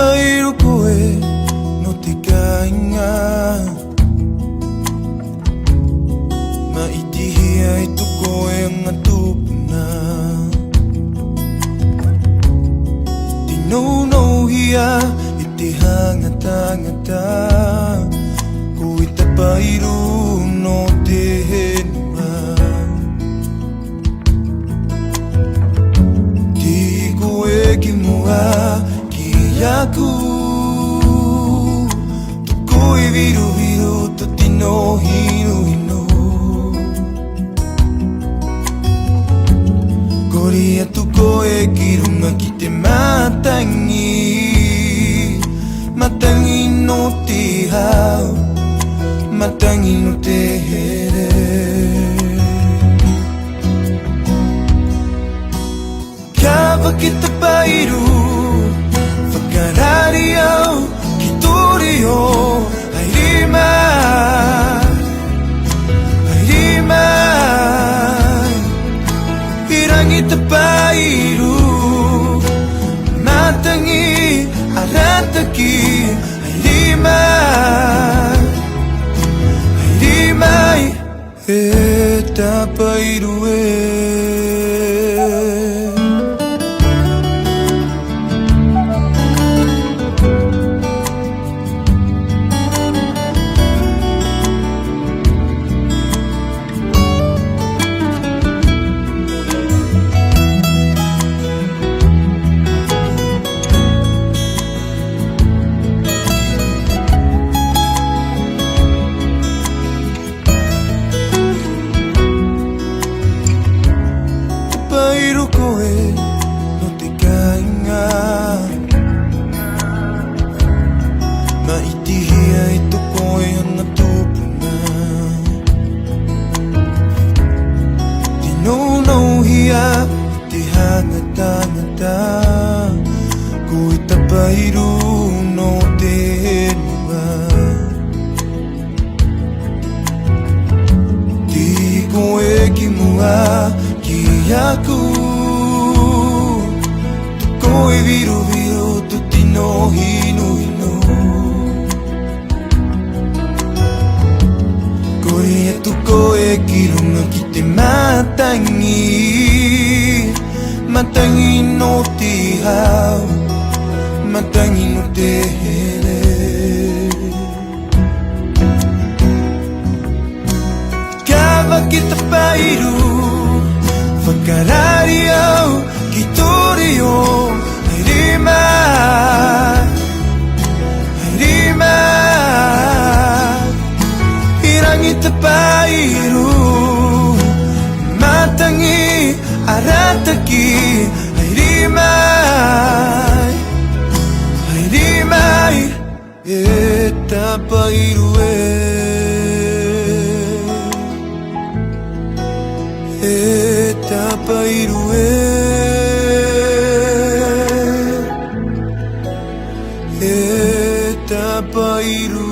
pairo koe no te kainga Maitihia I tu koe anga tupuna Tino no hia I te hangata Ko I te pairo no te henua Ki koe ki mua ki aku Tu koe viru tu tino hinu Korea tu koe ki runga ki te Matangi no te hau Matangi no te here Kawa ki te pairu Whakarari au ki tori o Hairima Hirangi te pairu Matangi arataki Hairimai E ta pairu Pairo koe no te kainga Maitihia I tu koe anga tupuna Tino no hia I te hangata Ko I te pairo no te henua Ti koe ki mua ki aku Tu koe viru tu tino hinu Korea tu koe ki runga ki te Matangi no te hau Matangi no te here Kawa ki te pairu Whakarari au ki tori o Hairima Hirangi te pairu Matangi arataki Hairimai E ta pairu E ta pairu E ta pairu